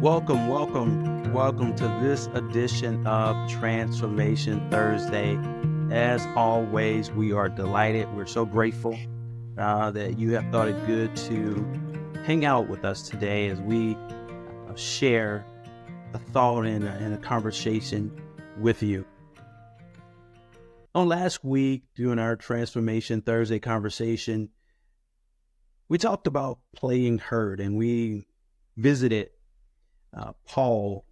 Welcome to this edition of Transformation Thursday. As always, we are delighted. We're so grateful that you have thought it good to hang out with us today as we share a thought and a conversation with you. On last week, during our Transformation Thursday conversation, we talked about playing hurt, and we visited Paul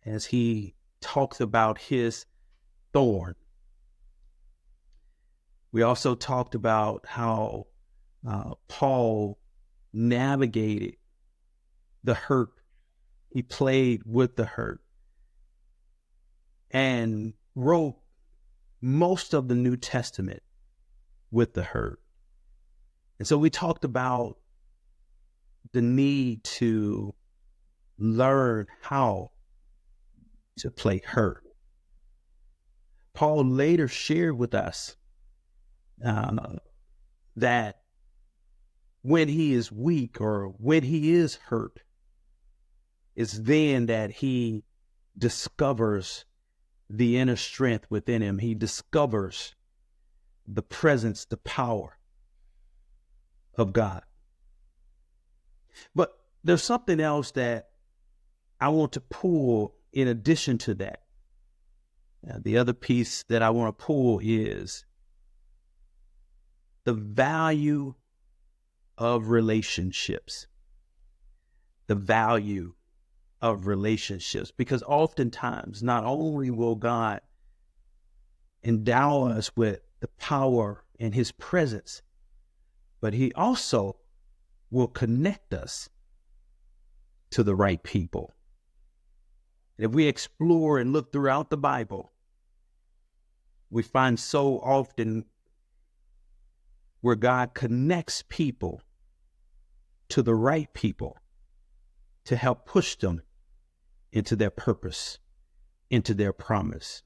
as he talks about his thorn. We also talked about how Paul navigated the hurt. He played with the hurt and wrote most of the New Testament with the hurt. And so we talked about the need to learn how to play hurt. Paul later shared with us that when he is weak or when he is hurt, it's then that he discovers the inner strength within him. He discovers the presence, the power of God. But there's something else that I want to pull in addition to that. The other piece that I want to pull is the value of relationships. The value of relationships. Because oftentimes, not only will God endow us with the power and his presence, but he also will connect us to the right people. If we explore and look throughout the Bible, we find so often where God connects people to the right people to help push them into their purpose, into their promise.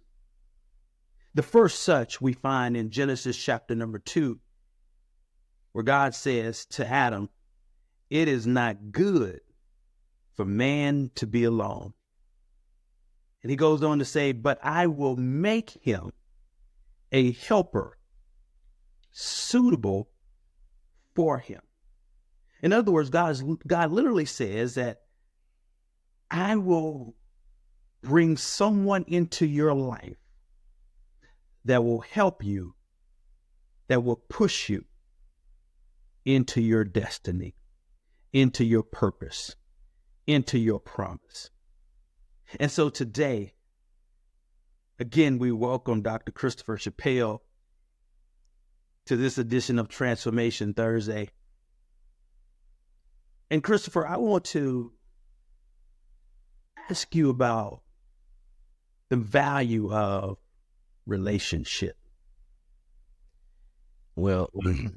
The first such we find in Genesis chapter number 2, where God says to Adam, "It is not good for man to be alone." And he goes on to say, "But I will make him a helper suitable for him." In other words, God literally says that I will bring someone into your life that will help you, that will push you into your destiny, into your purpose, into your promise. And so today, again, we welcome Dr. Christopher Chappell to this edition of Transformation Thursday. And Christopher, I want to ask you about the value of relationship. Well, the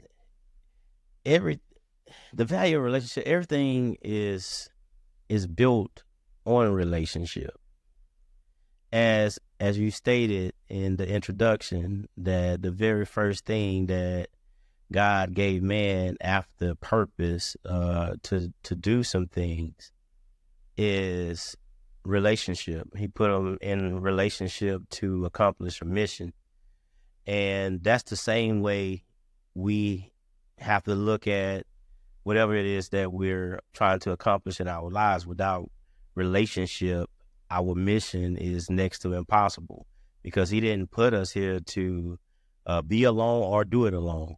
value of relationship, everything is built on relationship. As you stated in the introduction, that the very first thing that God gave man after purpose to do some things is relationship. He put them in relationship to accomplish a mission. And that's the same way we have to look at whatever it is that we're trying to accomplish in our lives. Without relationship, our mission is next to impossible, because he didn't put us here to be alone or do it alone.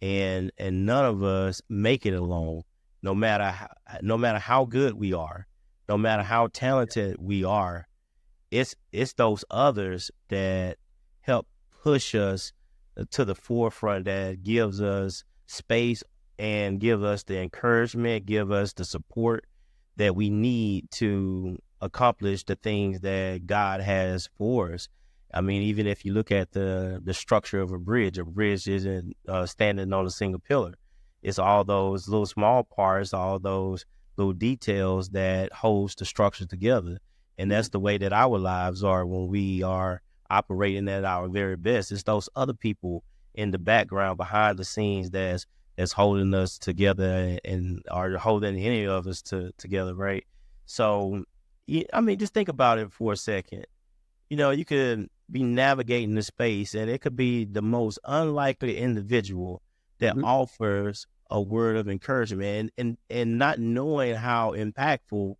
And none of us make it alone, no matter how good we are, no matter how talented we are. It's those others that help push us to the forefront, that gives us space and give us the encouragement, give us the support that we need to accomplish the things that God has for us. I mean, even if you look at the structure of a bridge isn't standing on a single pillar. It's all those little small parts, all those little details that holds the structure together. And that's the way that our lives are when we are operating at our very best. It's those other people in the background, behind the scenes, that's holding us together and are holding any of us together, right? So I mean, just think about it for a second. You could be navigating the space, and it could be the most unlikely individual that Mhm. offers a word of encouragement, and not knowing how impactful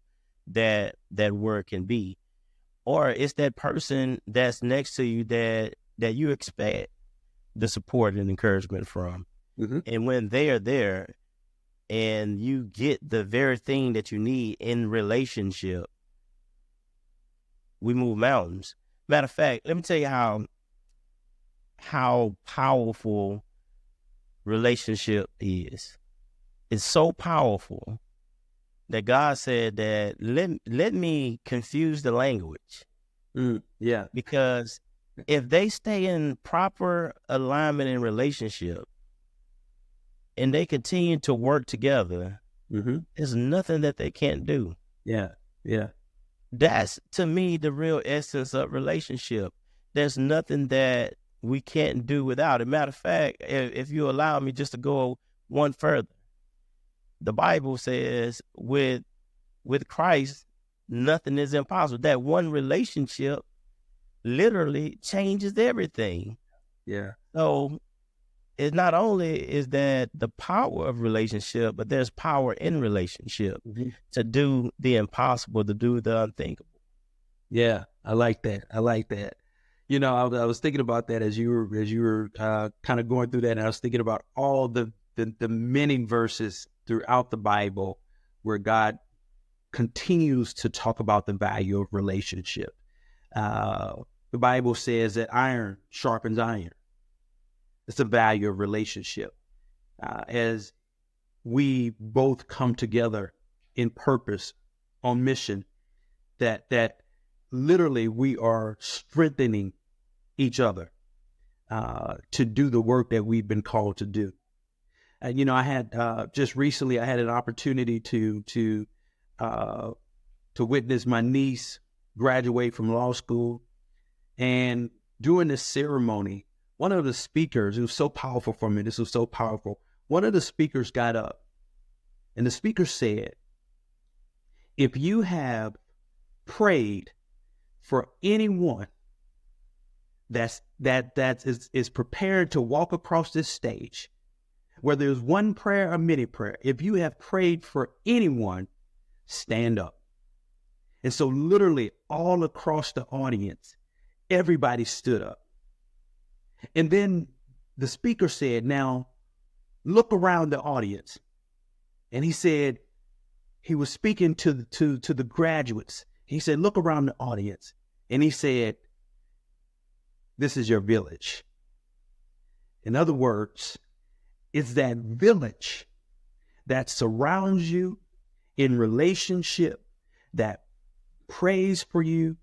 that word can be. Or it's that person that's next to you that you expect the support and encouragement from. Mhm. And when they are there and you get the very thing that you need in relationship, we move mountains. Matter of fact, let me tell you how powerful relationship is. It's so powerful that God said that let me confuse the language, Yeah. because if they stay in proper alignment in relationship and they continue to work together, Mhm. there's nothing that they can't do. Yeah. Yeah. That's, to me, the real essence of relationship. There's nothing that we can't do without it. Matter of fact, if you allow me just to go one further, the Bible says with Christ, nothing is impossible. That one relationship literally changes everything. Yeah. So it not only is that the power of relationship, but there's power in relationship Mhm. to do the impossible, to do the unthinkable. Yeah. I like that. I like that. I was thinking about that as you were kind of going through that, and I was thinking about all the many verses throughout the Bible where God continues to talk about the value of relationship. The Bible says that iron sharpens iron. It's the value of relationship. As we both come together in purpose, on mission, that literally we are strengthening each other to do the work that we've been called to do. And I had just recently I had an opportunity uh, to witness my niece graduate from law school. And during this ceremony, one of the speakers, it was so powerful for me. This was so powerful. One of the speakers got up, and the speaker said, if you have prayed for anyone that is prepared to walk across this stage, whether it's one prayer or many prayer, if you have prayed for anyone, stand up. And so literally all across the audience, everybody stood up. And then the speaker said, now look around the audience. And he said, he was speaking to the graduates. He said, look around the audience. And he said, this is your village. In other words, it's that village that surrounds you in relationship, that prays for you,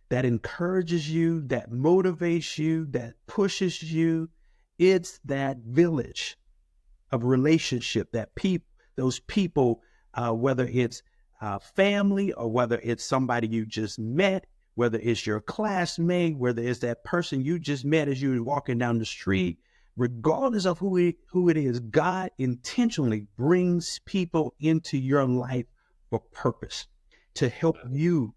that encourages you, that motivates you, that pushes you. It's that village of relationship, that those people, whether it's family or whether it's somebody you just met, whether it's your classmate, whether it's that person you just met as you were walking down the street, regardless of who it is, God intentionally brings people into your life for purpose, to help you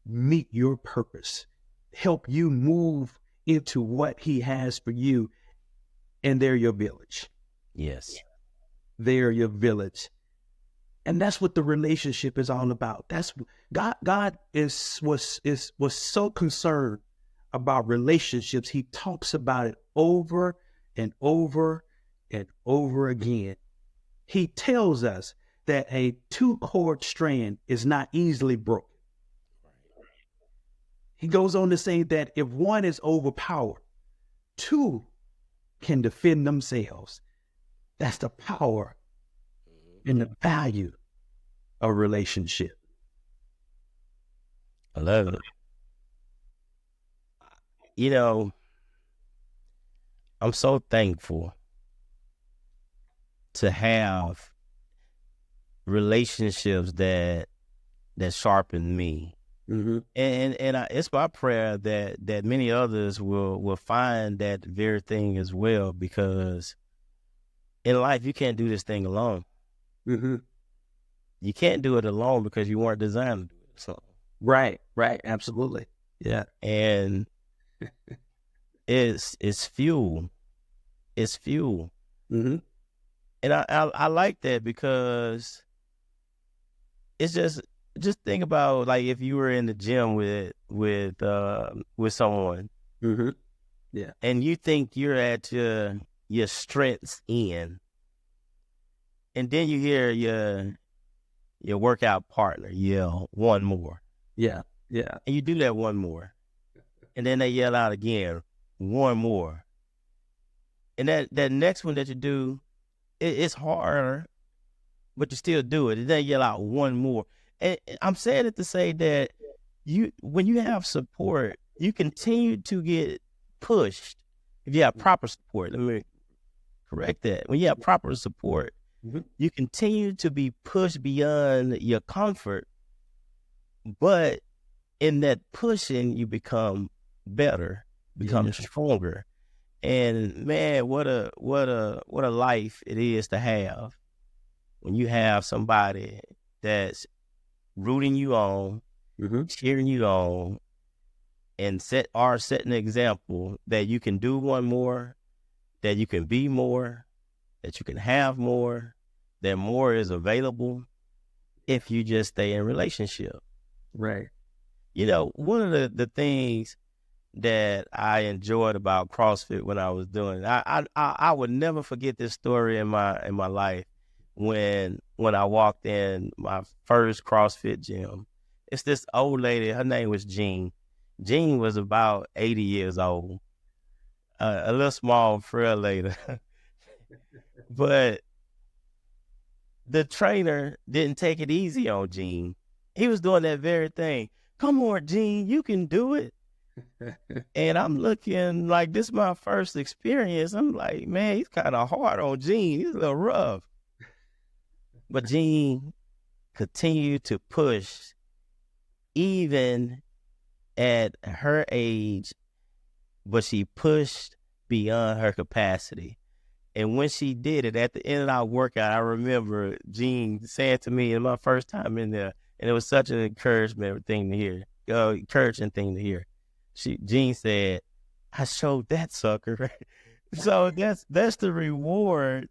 meet your purpose, help you move into what he has for you. And they're your village. Yes. They're your village. And that's what the relationship is all about. That's God was so concerned about relationships. He talks about it over and over and over again. He tells us that a two-cord strand is not easily broken. He goes on to say that if one is overpowered, two can defend themselves. That's the power and the value of relationship. I love it. I'm so thankful to have relationships that sharpen me. Mm-hmm. And it's my prayer that many others will find that very thing as well, because in life you can't do this thing alone. Mm-hmm. You can't do it alone because you weren't designed to do it. So Right. Right. Absolutely. Yeah. And it's fuel. It's fuel. Mm-hmm. And I like that because it's just think about like if you were in the gym with someone Mm-hmm. Yeah. and you think you're at your strengths end, and then you hear your workout partner yell one more, Yeah. Yeah. and you do that one more, and then they yell out again one more, and that next one that you do, it's harder, but you still do it, and then yell out one more. And I'm saying it to say that when you have support, you continue to get pushed. If you have proper support, let me correct that. When you have proper support, Mm-hmm. you continue to be pushed beyond your comfort, but in that pushing, you become better, become stronger. And man, what a life it is to have when you have somebody that's rooting you on, Mm-hmm. cheering you on, and setting an example that you can do one more, that you can be more, that you can have more, that more is available if you just stay in relationship. Right. You know, one of the things that I enjoyed about CrossFit when I was doing it, I would never forget this story in my life when I walked in my first CrossFit gym. It's this old lady, her name was Jean. Jean was about 80 years old, a little small, frail lady. But the trainer didn't take it easy on Jean. He was doing that very thing. Come on, Jean, you can do it. And I'm looking like this is my first experience. I'm like, man, he's kind of hard on Jean. He's a little rough. But Jean continued to push even at her age, but she pushed beyond her capacity. And when she did it, at the end of our workout, I remember Jean saying to me, in my first time in there, and it was such an encouraging thing to hear. Jean said, "I showed that sucker." So that's the reward.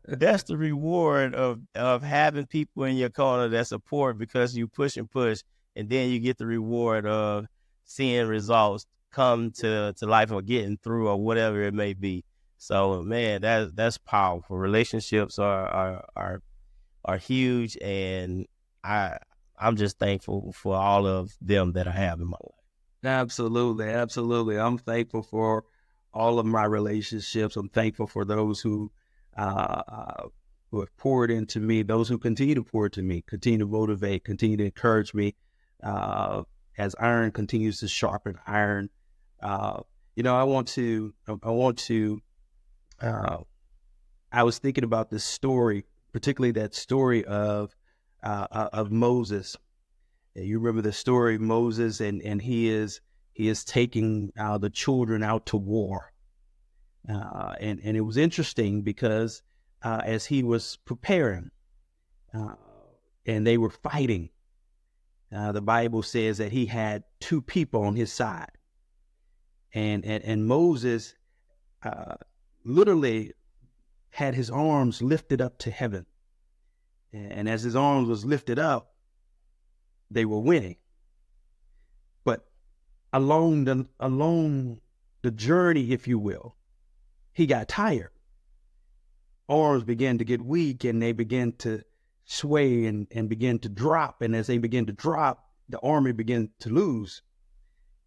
That's the reward of having people in your corner that support, because you push and push, and then you get the reward of seeing results come to life, or getting through, or whatever it may be. So man, that's powerful. Relationships are huge, and I'm just thankful for all of them that I have in my life. Absolutely. Absolutely. I'm thankful for all of my relationships. I'm thankful for those who have poured into me, those who continue to pour into me, continue to motivate, continue to encourage me, as iron continues to sharpen iron. I was thinking about this story, particularly that story of Moses. You remember the story of Moses, and he is taking the children out to war. And it was interesting because as he was preparing and they were fighting, the Bible says that he had two people on his side. And Moses literally had his arms lifted up to heaven. And as his arms was lifted up, they were winning. But along the journey, if you will, he got tired. Arms began to get weak, and they began to sway and begin to drop. And as they began to drop, the army began to lose.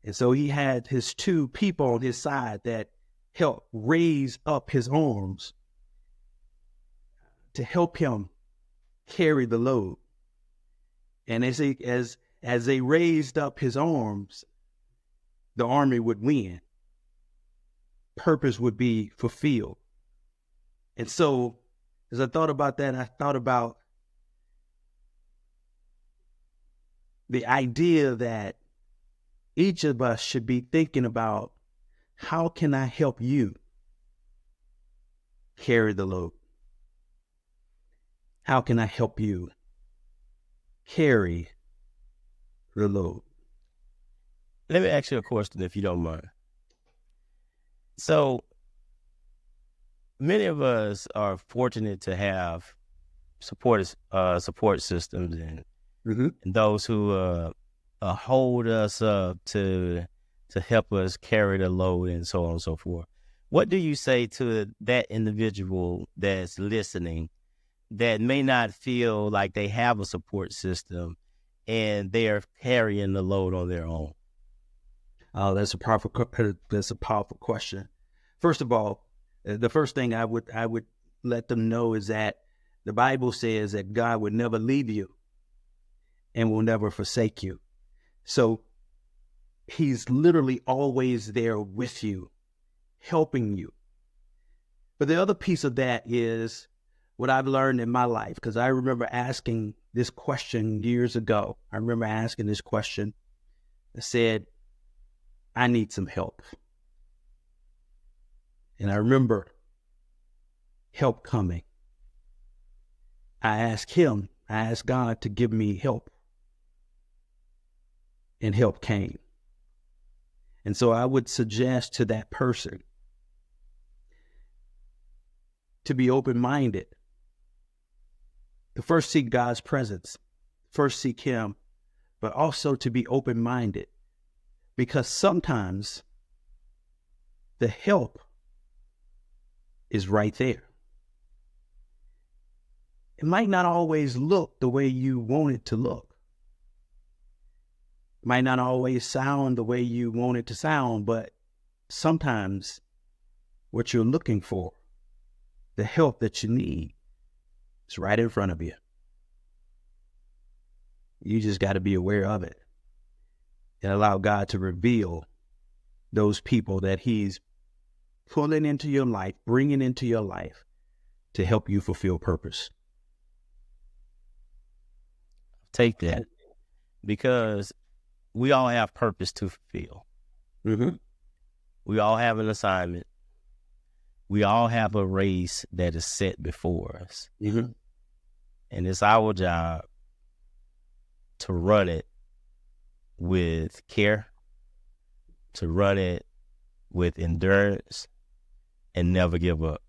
And so he had his two people on his side that helped raise up his arms to help him carry the load. And as they raised up his arms, the army would win. Purpose would be fulfilled. And so as I thought about that, I thought about the idea that each of us should be thinking about, how can I help you carry the load? How can I help you carry the load. Let me ask you a question, if you don't mind. So many of us are fortunate to have support systems and those who hold us up to help us carry the load and so on and so forth. What do you say to that individual that's listening that may not feel like they have a support system and they are carrying the load on their own? Oh, that's a powerful question. First of all, the first thing I would let them know is that the Bible says that God would never leave you and will never forsake you. So he's literally always there with you, helping you. But the other piece of that is what I've learned in my life, because I remember asking this question years ago. I remember asking this question. I said, I need some help. And I remember help coming. I asked God to give me help. And help came. And so I would suggest to that person to be open-minded, to first seek God's presence, first seek him, but also to be open-minded, because sometimes the help is right there. It might not always look the way you want it to look. It might not always sound the way you want it to sound, but sometimes what you're looking for, the help that you need, is right in front of you. You just got to be aware of it and allow God to reveal those people that he's pulling into your life, bringing into your life to help you fulfill purpose. Take that, because we all have purpose to fulfill. We all have an assignment. We all have a race that is set before us. And it's our job to run it with care, to run it with endurance, and never give up.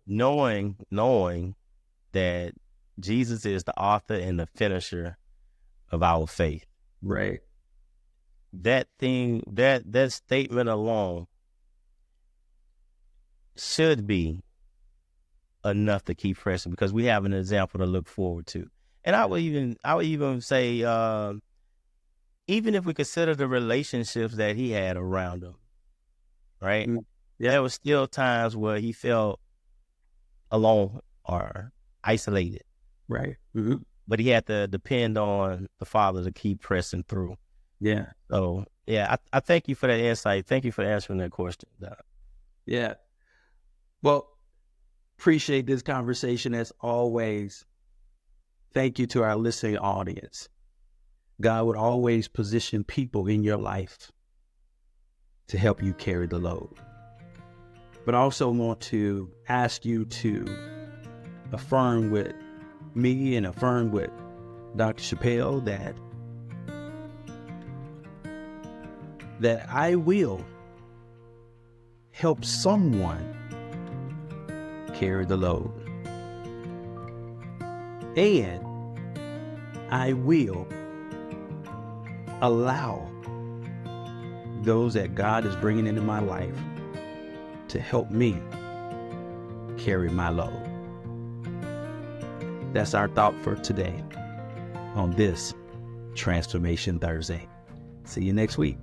Knowing that Jesus is the author and the finisher of our faith. Right. That statement alone should be enough to keep pressing, because we have an example to look forward to. And I would even say, even if we consider the relationships that he had around him, right? There was still times where he felt alone or isolated. Right. But he had to depend on the Father to keep pressing through. Yeah. So, yeah, I thank you for that insight. Thank you for answering that question, Doc. Yeah. Well, appreciate this conversation as always. Thank you to our listening audience. God would always position people in your life to help you carry the load. But I also want to ask you to affirm with me and affirm with Dr. Chappelle that I will help someone carry the load. And I will allow those that God is bringing into my life to help me carry my load. That's our thought for today on this Transformation Thursday. See you next week.